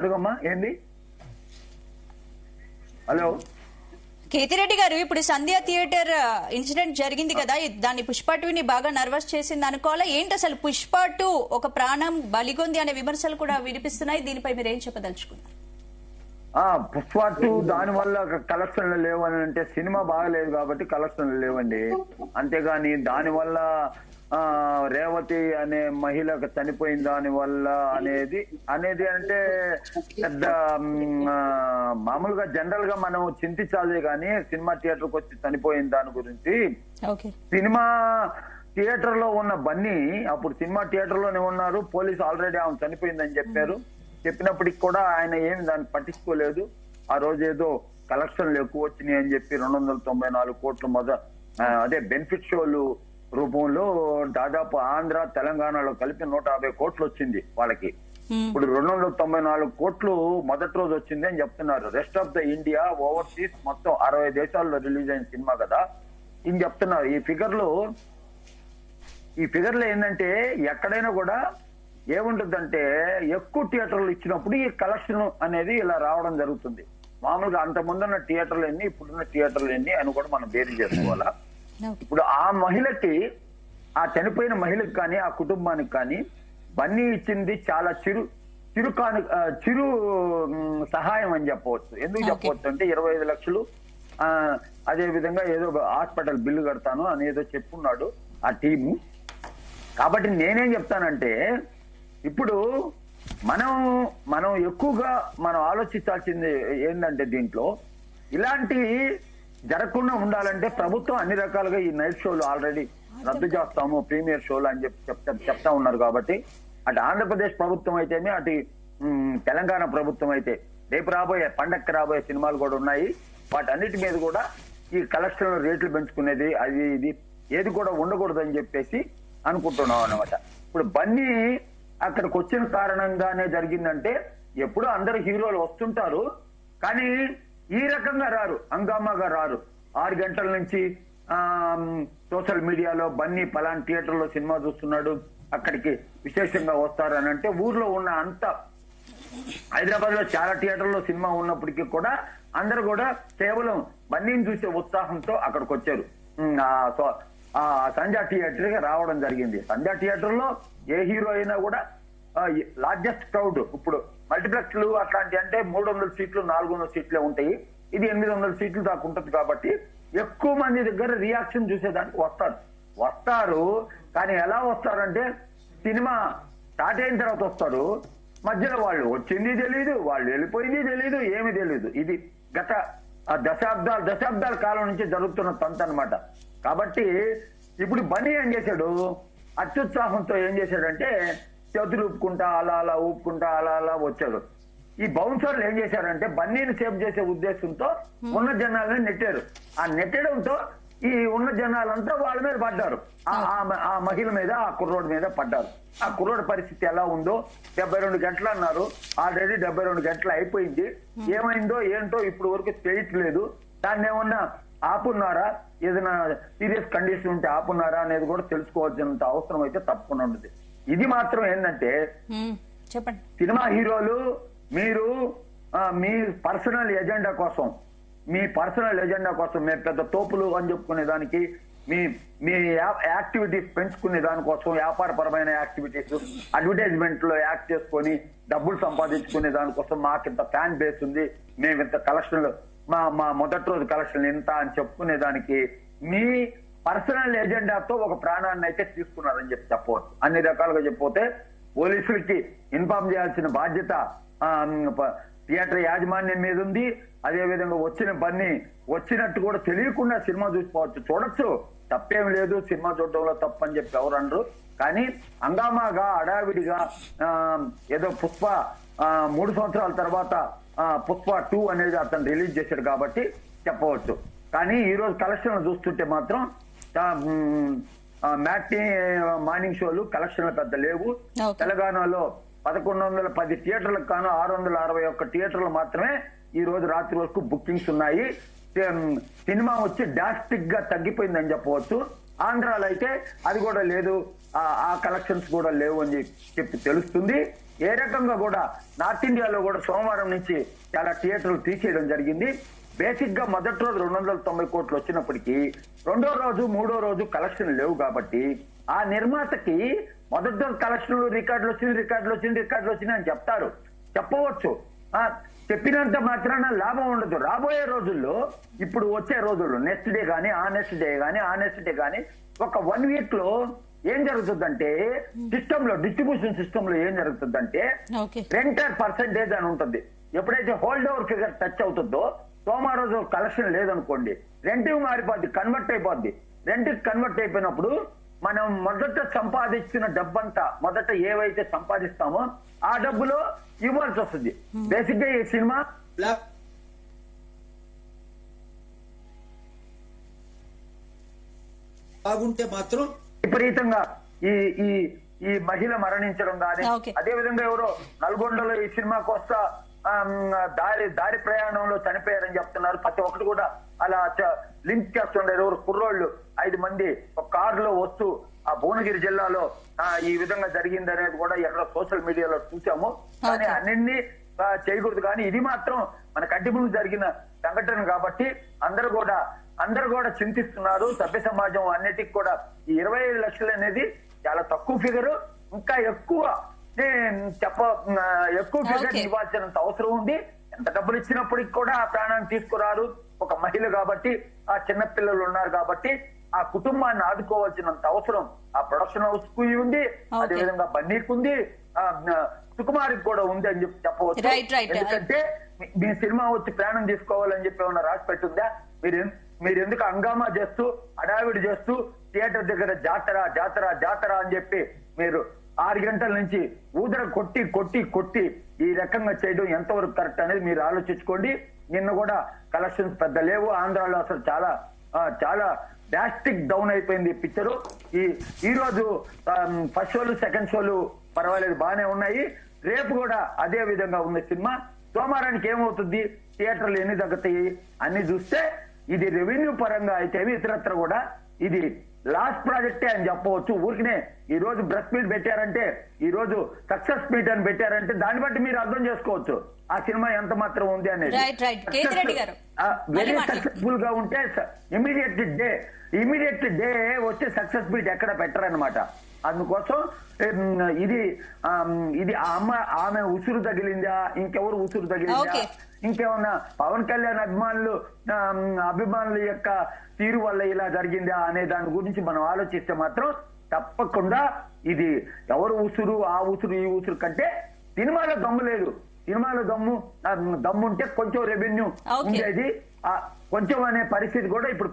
అడుగమ్మా ఏంది? హలో కేతిరెడ్డి గారు, ఇప్పుడు సంధ్య థియేటర్ ఇన్సిడెంట్ జరిగింది కదా, దాన్ని పుష్ప 2ని బాగా నర్వస్ చేసింది అనుకోవాలా ఏంటి? అసలు పుష్ప 2 ఒక ప్రాణం బలిగొంది అనే విమర్శలు కూడా వినిపిస్తున్నాయి. దీనిపై మీరు ఏం చెప్పదలుచుకున్నారు? పుష్ప 2 దాని వల్ల కలెక్షన్లు లేవని అంటే సినిమా బాగలేదు కాబట్టి కలెక్షన్లు లేవండి. అంతేగాని దాని వల్ల రేవతి అనే మహిళ చనిపోయిన దాని వల్ల అనేది అంటే పెద్ద మామూలుగా జనరల్ గా మనం చింతించాలి కానీ సినిమా థియేటర్కి వచ్చి చనిపోయిన దాని గురించి. సినిమా థియేటర్ లో ఉన్న బన్నీ అప్పుడు సినిమా థియేటర్ లోనే ఉన్నారు. పోలీసు ఆల్రెడీ ఆమె చనిపోయిందని చెప్పారు. చెప్పినప్పటికి కూడా ఆయన ఏమి దాన్ని పట్టించుకోలేదు. ఆ రోజు ఏదో కలెక్షన్లు ఎక్కువ వచ్చినాయి అని చెప్పి 294 కోట్లు అదే బెనిఫిట్ షోలు రూపంలో దాదాపు ఆంధ్ర తెలంగాణలో కలిపి 150 కోట్లు వచ్చింది వాళ్ళకి. ఇప్పుడు 294 కోట్లు మొదటి రోజు వచ్చింది అని చెప్తున్నారు. Rest of the India overseas మొత్తం 60 దేశాల్లో రిలీజ్ అయిన సినిమా కదా ఇది చెప్తున్నారు. ఈ ఫిగర్లు ఏంటంటే ఎక్కడైనా కూడా ఏముంటుందంటే ఎక్కువ థియేటర్లు ఇచ్చినప్పుడు ఈ కలెక్షన్ అనేది ఇలా రావడం జరుగుతుంది. మామూలుగా అంత ముందున్న థియేటర్లు ఎన్ని ఇప్పుడున్న థియేటర్లు ఎన్ని అని కూడా మనం బేరీ చేసుకోవాలా. ఇప్పుడు ఆ మహిళకి, ఆ చనిపోయిన మహిళకి కానీ ఆ కుటుంబానికి కానీ బన్నీ ఇచ్చింది చాలా చిరు సహాయం అని చెప్పవచ్చు. ఎందుకు చెప్పవచ్చు అంటే 25 లక్షలు, అదే విధంగా ఏదో హాస్పిటల్ బిల్లు కడతాను అని ఏదో చెప్పున్నాడు ఆ టీము. కాబట్టి నేనేం చెప్తానంటే ఇప్పుడు మనం ఎక్కువగా మనం ఆలోచించాల్సింది ఏంటంటే దీంట్లో ఇలాంటి జరగకుండా ఉండాలంటే ప్రభుత్వం అన్ని రకాలుగా ఈ నైట్ షోలు ఆల్రెడీ రద్దు చేస్తాము, ప్రీమియర్ షోలు అని చెప్తా ఉన్నారు. కాబట్టి అటు ఆంధ్రప్రదేశ్ ప్రభుత్వం అయితేనే అటు తెలంగాణ ప్రభుత్వం అయితే రేపు పండక్కి రాబోయే సినిమాలు కూడా ఉన్నాయి. వాటన్నిటి మీద కూడా ఈ కలెక్షన్ రేట్లు పెంచుకునేది అది ఇది ఏది కూడా ఉండకూడదు అని చెప్పేసి అనుకుంటున్నాం అనమాట. ఇప్పుడు బన్నీ అక్కడికి వచ్చిన కారణంగానే జరిగిందంటే ఎప్పుడు అందరు హీరోలు వస్తుంటారు కానీ ఈ రకంగా రారు, హంగామాగా రారు. 6 గంటల నుంచి సోషల్ మీడియాలో బన్నీ పలానా థియేటర్ లో సినిమా చూస్తున్నాడు అక్కడికి విశేషంగా వస్తారు అని అంటే ఊర్లో ఉన్న అంత హైదరాబాద్ లో చాలా థియేటర్లో సినిమా ఉన్నప్పటికీ కూడా అందరూ కూడా కేవలం బన్నీని చూసే ఉత్సాహంతో అక్కడికి వచ్చారు. సంధ్యా థియేటర్ గా రావడం జరిగింది. సంధ్యా థియేటర్ లో ఏ హీరో అయినా కూడా లార్జెస్ట్ క్రౌడ్ ఇప్పుడు మల్టీప్లెక్స్లు అట్లాంటి అంటే 300 సీట్లు 400 సీట్లే ఉంటాయి. ఇది 800 సీట్లు దాకా ఉంటుంది. కాబట్టి ఎక్కువ మంది దగ్గర రియాక్షన్ చూసేదానికి వస్తారు. కానీ ఎలా వస్తారంటే సినిమా స్టార్ట్ అయిన తర్వాత వస్తారు. మధ్యలో వాళ్ళు వచ్చింది తెలీదు, వాళ్ళు వెళ్ళిపోయింది తెలీదు, ఏమి తెలీదు. ఇది గత దశాబ్దాల కాలం నుంచి జరుగుతున్న తంతు అనమాట. కాబట్టి ఇప్పుడు బన్నీ ఏం చేశాడు, అత్యుత్సాహంతో ఏం చేశాడంటే చేతులు ఊపుకుంటా అలా ఊపుకుంటా అలా వచ్చాడు. ఈ బౌన్సర్లు ఏం చేశారంటే బన్నీని సేవ్ చేసే ఉద్దేశంతో ఉన్న జనాలని నెట్టారు. ఆ నెట్టడంతో ఈ ఉన్న జనాలంతా వాళ్ళ మీద పడ్డారు. ఆ మహిళ మీద, ఆ కుర్రోడ్ మీద పడ్డారు. ఆ కుర్రోడ్ పరిస్థితి ఎలా ఉందో 72 గంటలు అన్నారు. ఆల్రెడీ 72 గంటలు అయిపోయింది. ఏమైందో ఏంటో ఇప్పుడు వరకు తెలియట్లేదు. దాన్ని ఏమన్నా ఆపున్నారా, ఏదైనా సీరియస్ కండిషన్ ఉంటే ఆపున్నారా అనేది కూడా తెలుసుకోవాల్సినంత అవసరం అయితే తప్పకుండా ఉంటుంది. ఇది మాత్రం ఏంటంటే చెప్పండి, సినిమా హీరోలు మీరు మీ పర్సనల్ ఎజెండా కోసం మేము పెద్ద తోపులు అని చెప్పుకునే దానికి, మీ యాక్టివిటీస్ పెంచుకునే దానికోసం, వ్యాపారపరమైన యాక్టివిటీస్, అడ్వర్టైజ్మెంట్ లో యాక్ట్ చేసుకొని డబ్బులు సంపాదించుకునే దానికోసం మాకింత ఫ్యాన్ బేస్ ఉంది, మేము ఇంత కలెక్షన్లు మా మొదటి రోజు కలెక్షన్ ఎంత అని చెప్పుకునే దానికి మీ పర్సనల్ ఎజెండాతో ఒక ప్రాణాన్ని అయితే తీసుకున్నారని చెప్పవచ్చు. అన్ని రకాలుగా చెప్పితే పోలీసులకి ఇన్ఫార్మ్ చేయాల్సిన బాధ్యత థియేటర్ యాజమాన్యం మీద ఉంది. అదే విధంగా వచ్చిన బన్నీ వచ్చినట్టు కూడా తెలియకుండా సినిమా చూడొచ్చు, తప్పేం లేదు, సినిమా చూడడంలో తప్పు అని చెప్పి ఎవరు అనరు. కానీ హంగామాగా హడావిడిగా ఏదో పుష్ప 3 సంవత్సరాల తర్వాత పుష్ప 2 అనేది అతను రిలీజ్ చేశాడు కాబట్టి చెప్పవచ్చు. కానీ ఈ రోజు కలెక్షన్ చూస్తుంటే మాత్రం మ్యాట్నీ మార్నింగ్ షోలు కలెక్షన్లు పెద్ద లేవు. తెలంగాణలో 1110 థియేటర్లకు కాను 661 థియేటర్లు మాత్రమే ఈ రోజు రాత్రి వరకు బుకింగ్స్ ఉన్నాయి. సినిమా వచ్చి డాస్టిక్ గా తగ్గిపోయిందని చెప్పవచ్చు. ఆంధ్రాలో అయితే అది కూడా లేదు, ఆ కలెక్షన్స్ కూడా లేవు అని చెప్పి తెలుస్తుంది. ఏ రకంగా కూడా నార్త్ ఇండియాలో కూడా సోమవారం నుంచి చాలా థియేటర్లు తీసేయడం జరిగింది. బేసిక్ గా మొదటి రోజు 290 కోట్లు వచ్చినప్పటికీ రెండో రోజు మూడో రోజు కలెక్షన్ లేవు కాబట్టి ఆ నిర్మాతకి మొదటి రోజు కలెక్షన్లు రికార్డులు వచ్చినాయి అని చెప్తారు, చెప్పవచ్చు. చెప్పినంత మాత్రాన లాభం ఉండదు. రాబోయే రోజుల్లో, ఇప్పుడు వచ్చే రోజుల్లో నెక్స్ట్ డే గానీ ఆ నెక్స్ట్ డే గానీ ఒక 1 వీక్ లో ఏం జరుగుతుందంటే సిస్టమ్ లో, డిస్ట్రిబ్యూషన్ సిస్టమ్ లో ఏం జరుగుతుందంటే రెంటర్ పర్సెంటేజ్ అని ఉంటుంది. ఎప్పుడైతే హోల్డ్ ఓవర్ ఫిగర్ టచ్ అవుతుందో సోమవారం రోజు కలెక్షన్ లేదనుకోండి, రెంట్కి మారిపోద్ది, కన్వర్ట్ అయిపోద్ది. రెంట్కి కన్వర్ట్ అయిపోయినప్పుడు మనం మొదట సంపాదించిన డబ్బంతా, మొదట ఏవైతే సంపాదిస్తామో ఆ డబ్బులో ఇవ్వాల్సి వస్తుంది. బేసిక్ గా ఈ సినిమా బాగుంటే మాత్రం విపరీతంగా ఈ ఈ ఈ మహిళ మరణించడం కానీ, అదే విధంగా ఎవరో నల్గొండలో ఈ సినిమాకి వస్తా దారి ప్రయాణంలో చనిపోయారని చెప్తున్నారు. ప్రతి ఒక్కటి కూడా అలా లింక్ చేస్తుండేది. ఎవరు కుర్రోళ్ళు 5 మంది ఒక కారులో వస్తూ ఆ భువనగిరి జిల్లాలో ఈ విధంగా జరిగింది అనేది కూడా ఎక్కడ సోషల్ మీడియాలో చూసాము. కానీ అన్నింటినీ చేయకూడదు. కానీ ఇది మాత్రం మన కంటి ముందు జరిగిన సంఘటన కాబట్టి అందరూ కూడా చింతిస్తున్నారు. సభ్య సమాజం అన్నిటికి కూడా ఈ 25 లక్షలు అనేది చాలా తక్కువ ఫిగర్. ఇంకా ఎక్కువ ఫిగర్ ఇవ్వాల్సినంత అవసరం ఉంది. ఎంత డబ్బులు ఇచ్చినప్పటికి కూడా ఆ ప్రాణాన్ని తీసుకురారు. ఒక మహిళ కాబట్టి, ఆ చిన్న పిల్లలు ఉన్నారు కాబట్టి ఆ కుటుంబాన్ని ఆదుకోవాల్సినంత అవసరం ఆ ప్రొడక్షన్ హౌస్ కు ఉంది, అదేవిధంగా బన్నీకి ఉంది, సుకుమారికి కూడా ఉంది అని చెప్పి చెప్పవచ్చు. ఎందుకంటే మీ సినిమా వచ్చి ప్రాణం తీసుకోవాలని చెప్పి ఏమన్నా రాసి పెట్టుందా? మీరు ఎందుకు హంగామా చేస్తూ అడావిడి చేస్తూ థియేటర్ దగ్గర జాతర అని చెప్పి మీరు 6 గంటల నుంచి ఊదర కొట్టి ఈ రకంగా చేయడం ఎంతవరకు కరెక్ట్ అనేది మీరు ఆలోచించుకోండి. నిన్న కూడా కలెక్షన్స్ పెద్ద లేవు. ఆంధ్రాలో అసలు చాలా డ్రాస్టిక్ డౌన్ అయిపోయింది పిక్చరు. ఈ రోజు ఫస్ట్ షోలు సెకండ్ షోలు పర్వాలేదు, బాగానే ఉన్నాయి. రేపు కూడా అదే విధంగా ఉంది సినిమా. సోమవారానికి ఏమవుతుంది, థియేటర్లు ఎన్ని తగ్గుతాయి అన్ని చూస్తే ఇది రెవెన్యూ పరంగా అయితే ఇతరత్ర కూడా ఇది లాస్ట్ ప్రాజెక్టే అని చెప్పవచ్చు. ఊరికనే ఈ రోజు ప్రెస్ మీట్ పెట్టారంటే, ఈ రోజు సక్సెస్ మీట్ అని పెట్టారంటే దాన్ని బట్టి మీరు అర్థం చేసుకోవచ్చు ఆ సినిమా ఎంత మాత్రం ఉంది అనేది. వెరీ సక్సెస్ఫుల్ గా ఉంటే ఇమీడియట్ డే వచ్చే సక్సెస్ మీట్ ఎక్కడ పెట్టరనమాట. అందుకోసం ఇది ఆమె ఉసురు తగిలిందా, ఇంకెవరు ఉసురు తగిలిందా, ఇంకేమన్నా పవన్ కళ్యాణ్ అభిమానుల యొక్క తీరు వల్ల ఇలా జరిగిందా అనే దాని గురించి మనం ఆలోచిస్తే మాత్రం తప్పకుండా ఇది ఎవరు ఉసురు, ఆ ఉసురు ఈ ఉసురు కంటే సినిమాలో దమ్ము లేదు. సినిమాలో దమ్ముంటే కొంచెం రెవెన్యూ ఉండేది, కొంచెం అనే పరిస్థితి కూడా ఇప్పుడు